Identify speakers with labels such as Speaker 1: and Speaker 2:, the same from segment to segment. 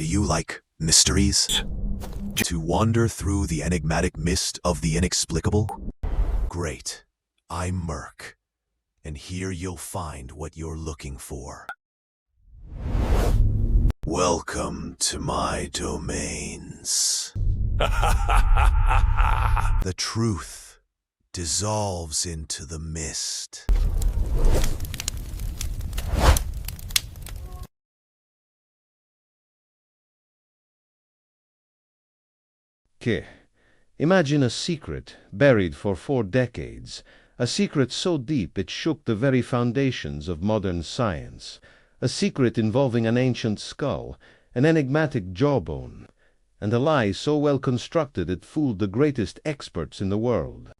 Speaker 1: Do you like mysteries? To wander through the enigmatic mist of the inexplicable? Great. I'm Merc, and here you'll find what you're looking for. Welcome to my domains. The truth dissolves into the mist.
Speaker 2: Okay. Imagine a secret buried for 4 decades, a secret so deep it shook the very foundations of modern science, a secret involving an ancient skull, an enigmatic jawbone, and a lie so well constructed it fooled the greatest experts in the world.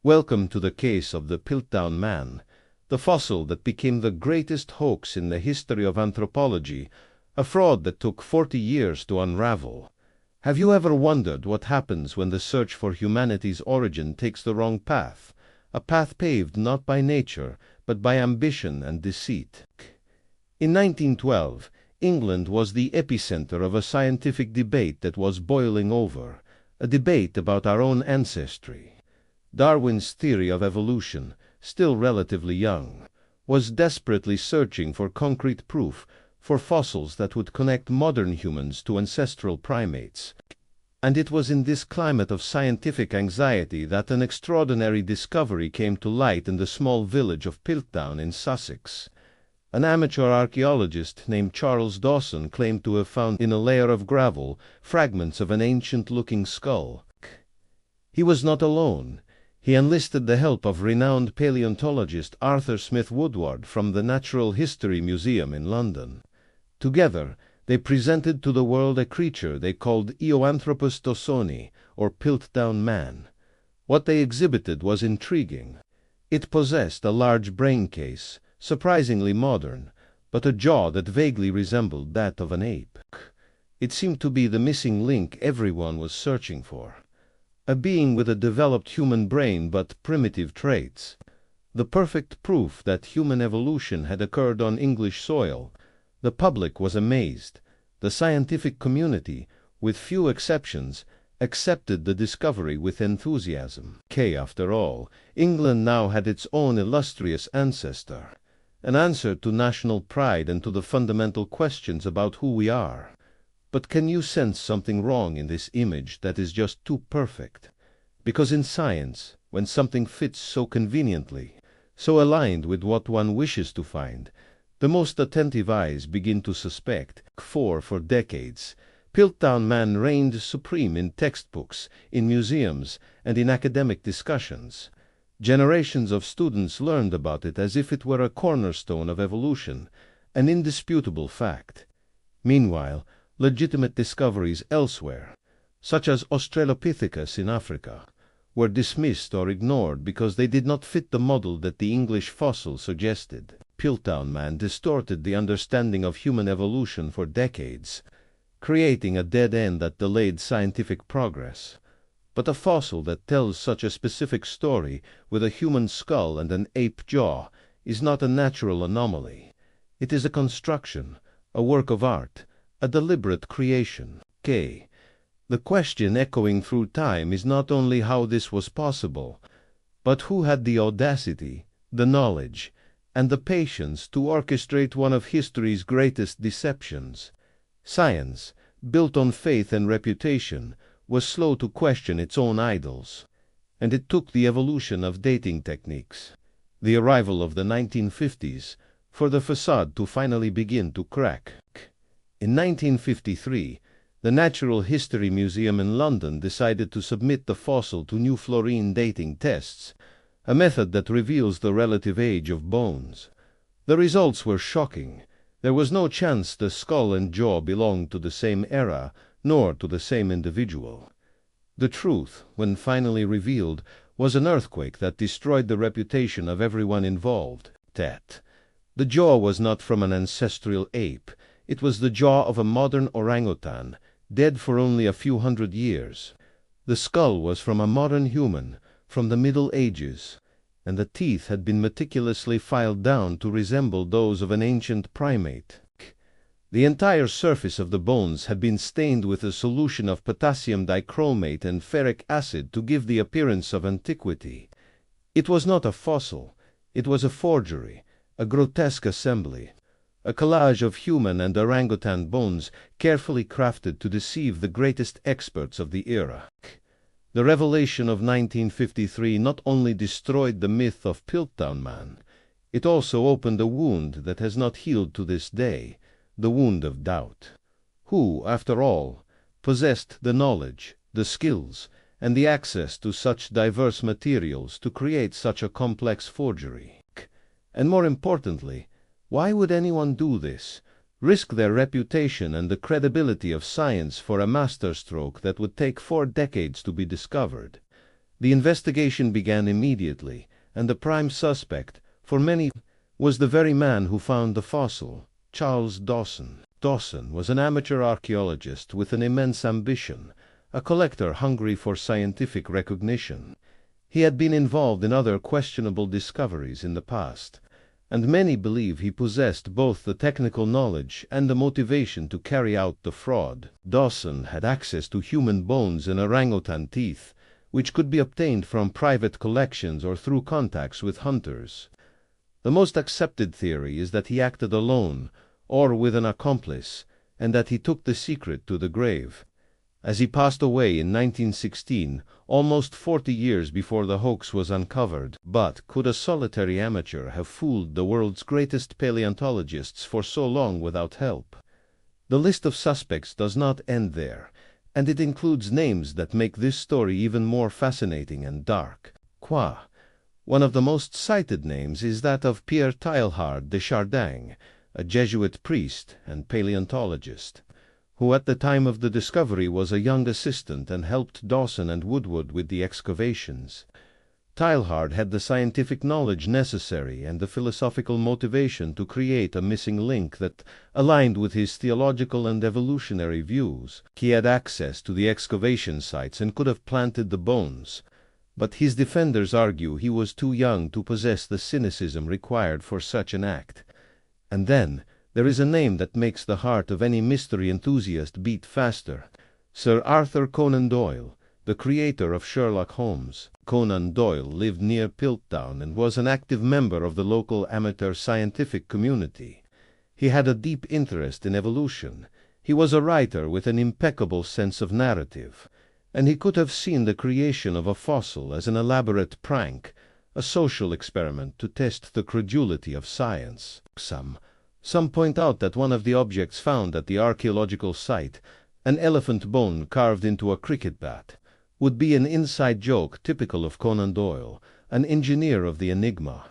Speaker 2: Welcome to the case of the Piltdown Man, the fossil that became the greatest hoax in the history of anthropology, a fraud that took 40 years to unravel. Have you ever wondered what happens when the search for humanity's origin takes the wrong path, a path paved not by nature, but by ambition and deceit? In 1912, England was the epicenter of a scientific debate that was boiling over, a debate about our own ancestry. Darwin's theory of evolution, still relatively young, was desperately searching for concrete proof, for fossils that would connect modern humans to ancestral primates. And it was in this climate of scientific anxiety that an extraordinary discovery came to light in the small village of Piltdown in Sussex. An amateur archaeologist named Charles Dawson claimed to have found in a layer of gravel fragments of an ancient-looking skull. He was not alone. He enlisted the help of renowned paleontologist Arthur Smith Woodward from the Natural History Museum in London. Together, they presented to the world a creature they called Eoanthropus dawsoni, or Piltdown Man. What they exhibited was intriguing. It possessed a large brain case, surprisingly modern, but a jaw that vaguely resembled that of an ape. It seemed to be the missing link everyone was searching for. A being with a developed human brain but primitive traits. The perfect proof that human evolution had occurred on English soil. The public was amazed. The scientific community, with few exceptions, accepted the discovery with enthusiasm. After all, England now had its own illustrious ancestor, an answer to national pride and to the fundamental questions about who we are. But can you sense something wrong in this image that is just too perfect? Because in science, when something fits so conveniently, so aligned with what one wishes to find, the most attentive eyes begin to suspect. For decades, Piltdown Man reigned supreme in textbooks, in museums, and in academic discussions. Generations of students learned about it as if it were a cornerstone of evolution, an indisputable fact. Meanwhile, legitimate discoveries elsewhere, such as Australopithecus in Africa, were dismissed or ignored because they did not fit the model that the English fossil suggested. Piltdown Man distorted the understanding of human evolution for decades, creating a dead end that delayed scientific progress. But a fossil that tells such a specific story with a human skull and an ape jaw is not a natural anomaly. It is a construction, a work of art, a deliberate creation. The question echoing through time is not only how this was possible, but who had the audacity, the knowledge, and the patience to orchestrate one of history's greatest deceptions. Science, built on faith and reputation, was slow to question its own idols, and it took the evolution of dating techniques, the arrival of the 1950s, for the facade to finally begin to crack. In 1953, the Natural History Museum in London decided to submit the fossil to new fluorine dating tests, a method that reveals the relative age of bones. The results were shocking. There was no chance the skull and jaw belonged to the same era, nor to the same individual. The truth, when finally revealed, was an earthquake that destroyed the reputation of everyone involved. The jaw was not from an ancestral ape. It was the jaw of a modern orangutan, dead for only a few hundred years. The skull was from a modern human, from the Middle Ages, and the teeth had been meticulously filed down to resemble those of an ancient primate. The entire surface of the bones had been stained with a solution of potassium dichromate and ferric acid to give the appearance of antiquity. It was not a fossil. It was a forgery, a grotesque assembly, a collage of human and orangutan bones carefully crafted to deceive the greatest experts of the era. The revelation of 1953 not only destroyed the myth of Piltdown Man, it also opened a wound that has not healed to this day, the wound of doubt. Who, after all, possessed the knowledge, the skills, and the access to such diverse materials to create such a complex forgery? And more importantly, why would anyone do this, risk their reputation and the credibility of science for a masterstroke that would take 4 decades to be discovered? The investigation began immediately, and the prime suspect, for many, was the very man who found the fossil, Charles Dawson. Dawson was an amateur archaeologist with an immense ambition, a collector hungry for scientific recognition. He had been involved in other questionable discoveries in the past, and many believe he possessed both the technical knowledge and the motivation to carry out the fraud. Dawson had access to human bones and orangutan teeth, which could be obtained from private collections or through contacts with hunters. The most accepted theory is that he acted alone, or with an accomplice, and that he took the secret to the grave. As he passed away in 1916, almost 40 years before the hoax was uncovered. But could a solitary amateur have fooled the world's greatest paleontologists for so long without help? The list of suspects does not end there, and it includes names that make this story even more fascinating and dark. One of the most cited names is that of Pierre Teilhard de Chardin, a Jesuit priest and paleontologist, who at the time of the discovery was a young assistant and helped Dawson and Woodward with the excavations. Teilhard had the scientific knowledge necessary and the philosophical motivation to create a missing link that aligned with his theological and evolutionary views. He had access to the excavation sites and could have planted the bones, but his defenders argue he was too young to possess the cynicism required for such an act. And then there is a name that makes the heart of any mystery enthusiast beat faster: Sir Arthur Conan Doyle, the creator of Sherlock Holmes. Conan Doyle lived near Piltdown and was an active member of the local amateur scientific community. He had a deep interest in evolution. He was a writer with an impeccable sense of narrative, and he could have seen the creation of a fossil as an elaborate prank, a social experiment to test the credulity of science. Some point out that one of the objects found at the archaeological site, an elephant bone carved into a cricket bat, would be an inside joke typical of Conan Doyle, an engineer of the enigma.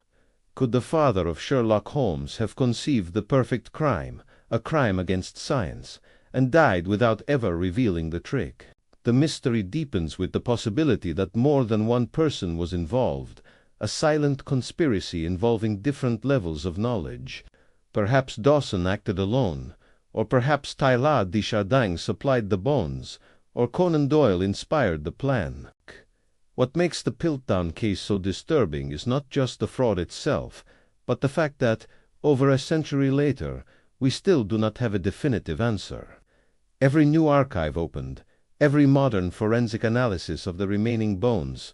Speaker 2: Could the father of Sherlock Holmes have conceived the perfect crime, a crime against science, and died without ever revealing the trick? The mystery deepens with the possibility that more than one person was involved, a silent conspiracy involving different levels of knowledge. Perhaps Dawson acted alone, or perhaps Teilhard de Chardin supplied the bones, or Conan Doyle inspired the plan. What makes the Piltdown case so disturbing is not just the fraud itself, but the fact that, over a century later, we still do not have a definitive answer. Every new archive opened, every modern forensic analysis of the remaining bones,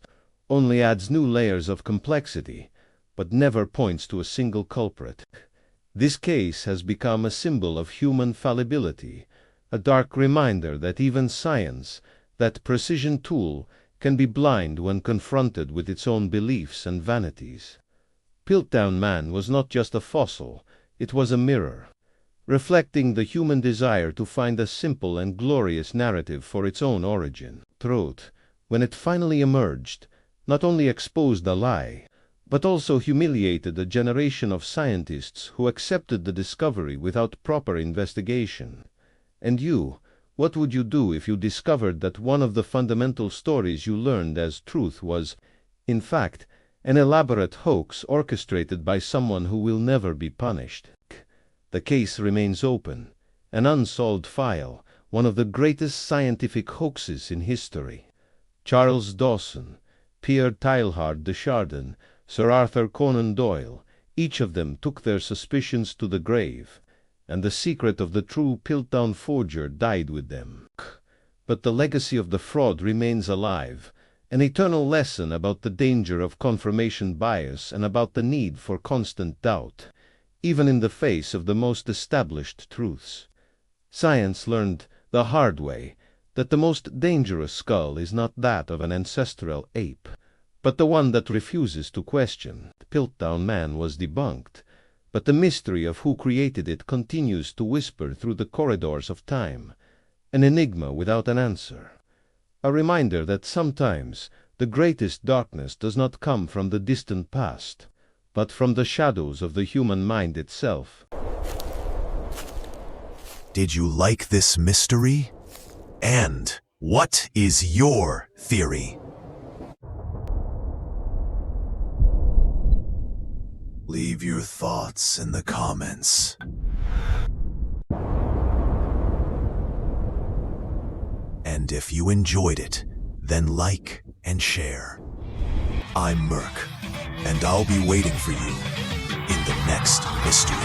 Speaker 2: only adds new layers of complexity, but never points to a single culprit. This case has become a symbol of human fallibility, a dark reminder that even science, that precision tool, can be blind when confronted with its own beliefs and vanities. Piltdown Man was not just a fossil, it was a mirror, reflecting the human desire to find a simple and glorious narrative for its own origin. Truth, when it finally emerged, not only exposed a lie, but also humiliated a generation of scientists who accepted the discovery without proper investigation. And you, what would you do if you discovered that one of the fundamental stories you learned as truth was, in fact, an elaborate hoax orchestrated by someone who will never be punished? The case remains open, an unsolved file, one of the greatest scientific hoaxes in history. Charles Dawson, Pierre Teilhard de Chardin, Sir Arthur Conan Doyle, each of them took their suspicions to the grave, and the secret of the true Piltdown forger died with them. But the legacy of the fraud remains alive, an eternal lesson about the danger of confirmation bias and about the need for constant doubt, even in the face of the most established truths. Science learned the hard way that the most dangerous skull is not that of an ancestral ape, but the one that refuses to question. The Piltdown Man was debunked, but the mystery of who created it continues to whisper through the corridors of time, an enigma without an answer. A reminder that sometimes the greatest darkness does not come from the distant past, but from the shadows of the human mind itself.
Speaker 1: Did you like this mystery? And what is your theory? Leave your thoughts in the comments. And if you enjoyed it, then like and share. I'm Merc, and I'll be waiting for you in the next mystery.